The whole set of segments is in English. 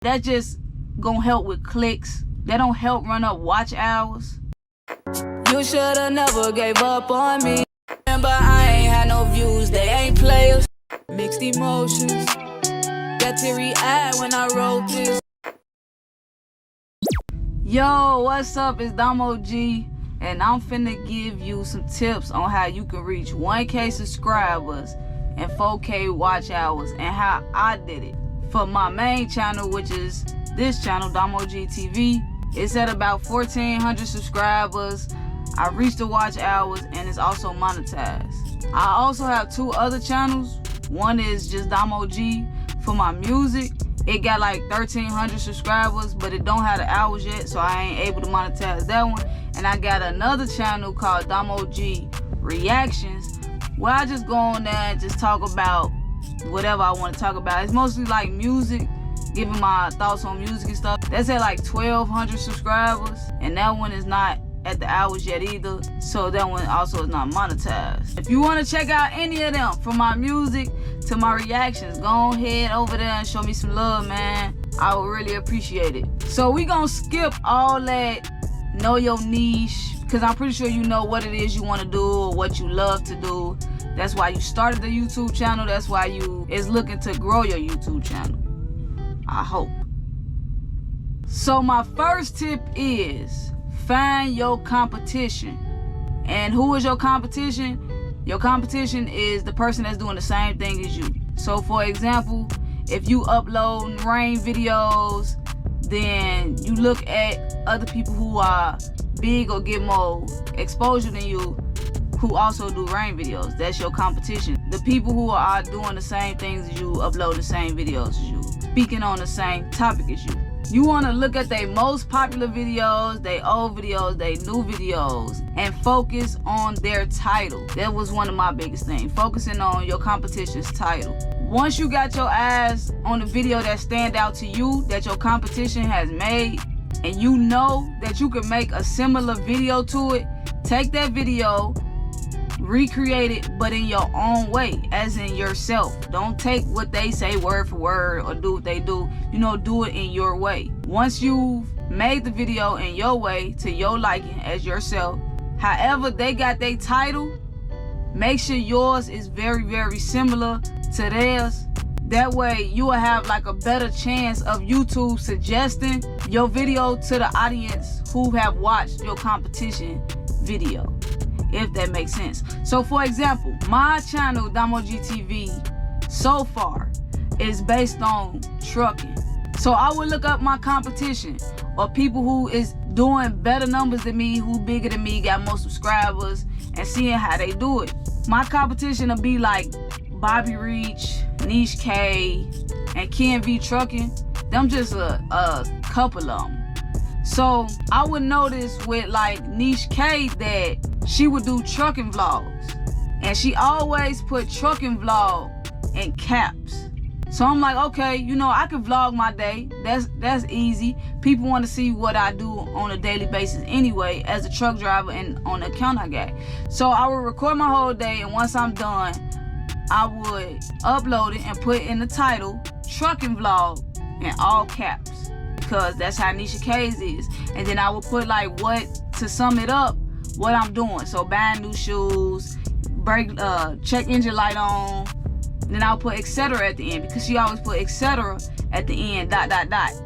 That just gonna help with clicks. That don't help run up watch hours. You shoulda never gave up on me. Remember, I ain't had no views, they ain't players. Mixed emotions, got teary-eyed when I wrote this. Yo, what's up? It's Damo G, and I'm finna give you some tips on how you can reach 1K subscribers and 4K watch hours, and how I did it. For my main channel, which is this channel, Damo G TV, it's at about 1,400 subscribers. I reached the watch hours, and it's also monetized. I also have two other channels. One is just Damo G for my music. It got like 1,300 subscribers, but it don't have the hours yet, so I ain't able to monetize that one. And I got another channel called Damo G Reactions, where I just go on there and just talk about whatever I want to talk about. It's mostly like music, giving my thoughts on music and stuff. That's at like 1,200 subscribers, and that one is not at the hours yet either, so that one also is not monetized. If you want to check out any of them, from my music to my reactions, go ahead over there and show me some love, man. I would really appreciate it. So we gonna skip all that know your niche, because I'm pretty sure you know what it is you want to do or what you love to do. That's why you started the YouTube channel. That's why you is looking to grow your YouTube channel, I hope. So my first tip is find your competition. And who is your competition? Your competition is the person that's doing the same thing as you. So for example, if you upload rain videos, then you look at other people who are big or get more exposure than you, who also do rain videos. That's your competition. The people who are doing the same things as you, upload the same videos as you, speaking on the same topic as you. You want to look at their most popular videos, their old videos, their new videos, and focus on their title. That was one of my biggest things, focusing on your competition's title. Once you got your eyes on the video that stand out to you, that your competition has made, and you know that you can make a similar video to it, take that video, recreate it, but in your own way, as in yourself. Don't take what they say word for word or do what they do. Do it in your way. Once you've made the video in your way, to your liking, as yourself, however they got their title, make sure yours is very, very similar to theirs. That way you will have like a better chance of YouTube suggesting your video to the audience who have watched your competition video, if that makes sense. So for example, my channel, Damo G TV, so far is based on trucking. So I would look up my competition, or people who is doing better numbers than me, who bigger than me, got more subscribers, and seeing how they do it. My competition will be like Bobby Reach, Niche K, and Ken V Trucking. Them just a couple of them. So I would notice with like Niche K that she would do trucking vlogs, and she always put trucking vlog in caps. So I'm like, okay, I can vlog my day. That's easy. People want to see what I do on a daily basis anyway, as a truck driver and on the account I got. So I would record my whole day, and once I'm done, I would upload it and put in the title, trucking vlog, in all caps, because that's how Nisha K's is. And then I would put like to sum it up, what I'm doing. So buying new shoes, check engine light on. Then I'll put etc. at the end, because she always put etc. at the end, ...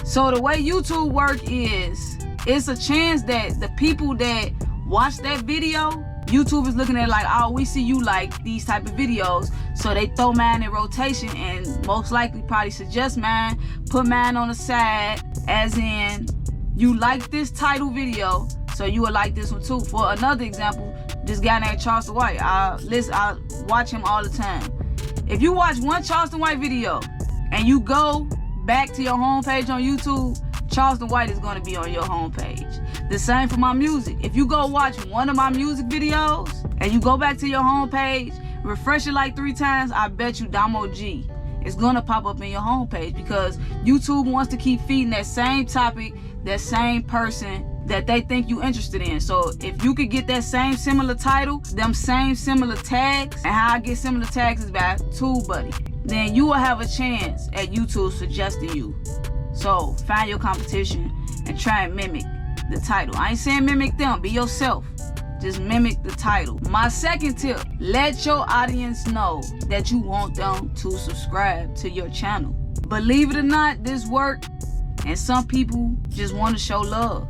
So the way YouTube work is, it's a chance that the people that watch that video, YouTube is looking at it like, oh, we see you like these type of videos, so they throw mine in rotation, and most likely probably suggest mine, put mine on the side, as in, you like this title video, so you would like this one too. For another example, this guy named Charleston White, I watch him all the time. If you watch one Charleston White video and you go back to your homepage on YouTube, Charleston White is going to be on your homepage. The same for my music. If you go watch one of my music videos and you go back to your homepage, refresh it like 3 times, I bet you Damo G is going to pop up in your homepage, because YouTube wants to keep feeding that same topic, that same person that they think you interested in. So if you could get that same similar title, them same similar tags, and how I get similar tags is by TubeBuddy, then you will have a chance at YouTube suggesting you. So find your competition and try and mimic the title. I ain't saying mimic them, be yourself. Just mimic the title. My second tip, let your audience know that you want them to subscribe to your channel. Believe it or not, this works, and some people just want to show love.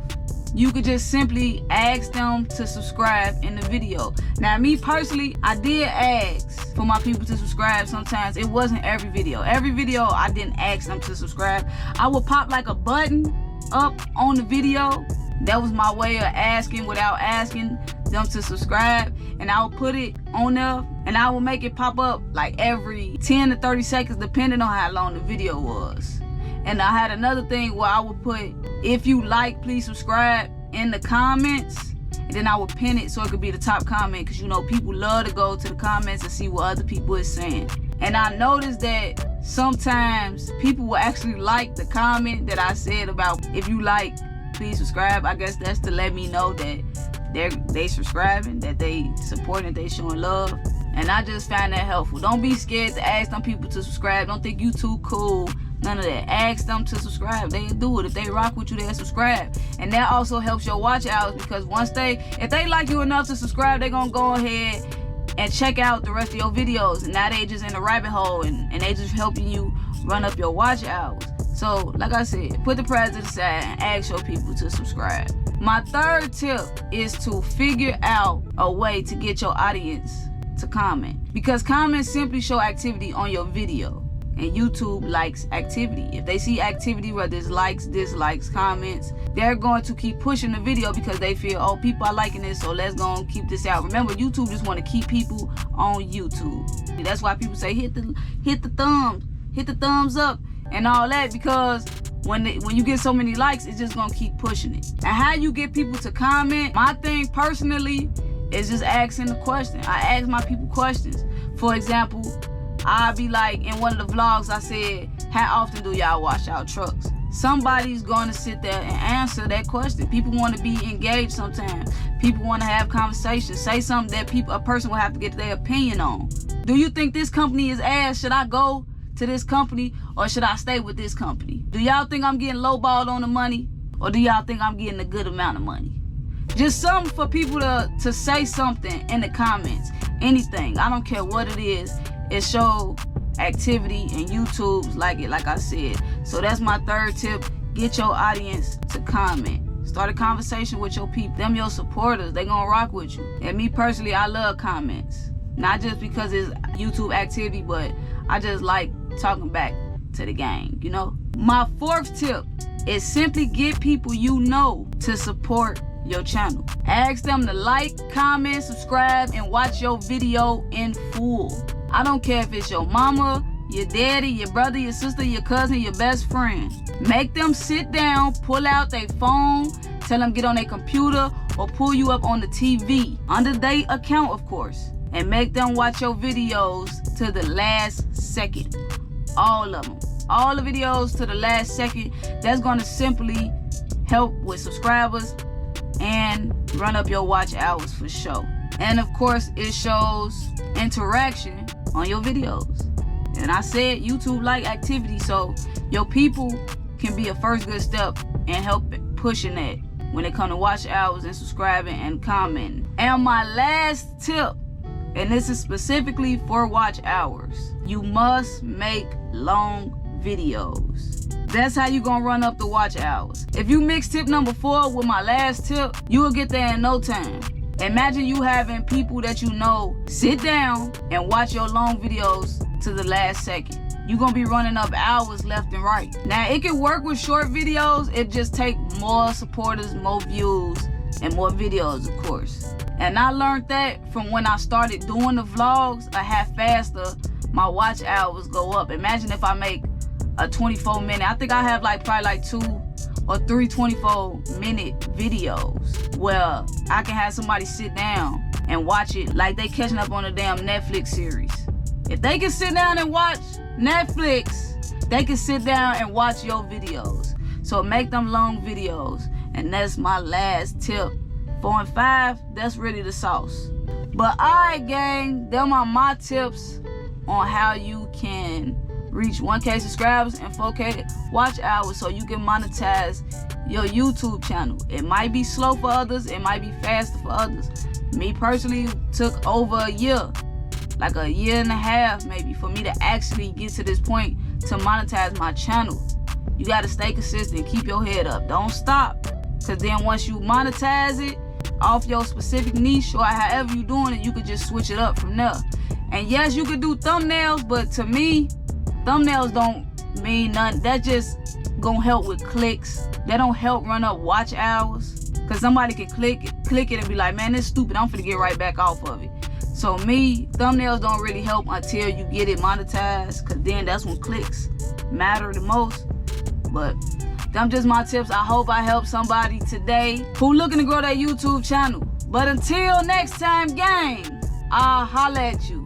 You could just simply ask them to subscribe in the video. Now, me personally, I did ask for my people to subscribe sometimes. It wasn't every video. Every video, I didn't ask them to subscribe. I would pop like a button up on the video. That was my way of asking without asking them to subscribe. And I would put it on there, and I would make it pop up like every 10 to 30 seconds, depending on how long the video was. And I had another thing where I would put, if you like, please subscribe in the comments. And then I would pin it so it could be the top comment, because you know people love to go to the comments and see what other people is saying. And I noticed that sometimes people will actually like the comment that I said about, if you like, please subscribe. I guess that's to let me know that they subscribing, that they supporting, that they showing love. And I just find that helpful. Don't be scared to ask them people to subscribe. Don't think you too cool. None of that. Ask them to subscribe. They'll do it. If they rock with you, they'll subscribe. And that also helps your watch hours, because if they like you enough to subscribe, they're gonna go ahead and check out the rest of your videos. And now they just in a rabbit hole, and they just helping you run up your watch hours. So, like I said, put the pride to the side and ask your people to subscribe. My third tip is to figure out a way to get your audience to comment, because comments simply show activity on your video. And YouTube likes activity. If they see activity, whether it's likes, dislikes, comments, they're going to keep pushing the video, because they feel, oh, people are liking this, so let's go and keep this out. Remember, YouTube just want to keep people on YouTube. That's why people say hit the thumbs up and all that, because when you get so many likes, it's just gonna keep pushing it. And how you get people to comment, my thing personally is just asking the question. I ask my people questions. For example, I'll be like, in one of the vlogs, I said, how often do y'all wash out trucks? Somebody's going to sit there and answer that question. People want to be engaged sometimes. People want to have conversations. Say something that a person will have to get their opinion on. Do you think this company is ass? Should I go to this company, or should I stay with this company? Do y'all think I'm getting lowballed on the money, or do y'all think I'm getting a good amount of money? Just something for people to say something in the comments. Anything. I don't care what it is. It shows activity, and YouTube's like it, like I said. So that's my third tip. Get your audience to comment. Start a conversation with your people. Them your supporters. They gonna rock with you. And me personally, I love comments. Not just because it's YouTube activity, but I just like talking back to the gang, you know? My fourth tip is simply get people you know to support your channel. Ask them to like, comment, subscribe, and watch your video in full. I don't care if it's your mama, your daddy, your brother, your sister, your cousin, your best friend. Make them sit down, pull out their phone, tell them get on their computer, or pull you up on the TV, under their account, of course, and make them watch your videos to the last second. All of them. All the videos to the last second. That's going to simply help with subscribers and run up your watch hours for sure. And of course, it shows interaction on your videos. And I said YouTube like activity, so your people can be a first good step in helping pushing that when it comes to watch hours and subscribing and commenting. And my last tip, and this is specifically for watch hours, you must make long videos. That's how you gonna run up the watch hours. If you mix tip number 4 with my last tip, you will get there in no time. Imagine you having people that you know sit down and watch your long videos to the last second. You're gonna be running up hours left and right. Now, it can work with short videos. It just take more supporters, more views, and more videos, of course. And I learned that from when I started doing the vlogs, how faster my watch hours go up. Imagine if I make a 24-minute, I think I have probably 2 or 3 24-minute videos where I can have somebody sit down and watch it like they catching up on a damn Netflix series. If they can sit down and watch Netflix, they can sit down and watch your videos. So make them long videos. And that's my last tip. 4 and 5, that's really the sauce. But alright, gang, them are my tips on how you can reach 1K subscribers and 4K watch hours so you can monetize your YouTube channel. It might be slow for others, it might be faster for others. Me personally, took over a year, like a year and a half maybe, for me to actually get to this point to monetize my channel. You gotta stay consistent, keep your head up, don't stop. Cause then once you monetize it off your specific niche or however you doing it, you could just switch it up from there. And yes, you could do thumbnails, but to me, thumbnails don't mean nothing. That just gonna help with clicks. That don't help run up watch hours. Cause somebody can click it and be like, man, this stupid, I'm finna get right back off of it. So me, thumbnails don't really help until you get it monetized, cause then that's when clicks matter the most. But them just my tips. I hope I helped somebody today who looking to grow their YouTube channel. But until next time, gang, I'll holla at you.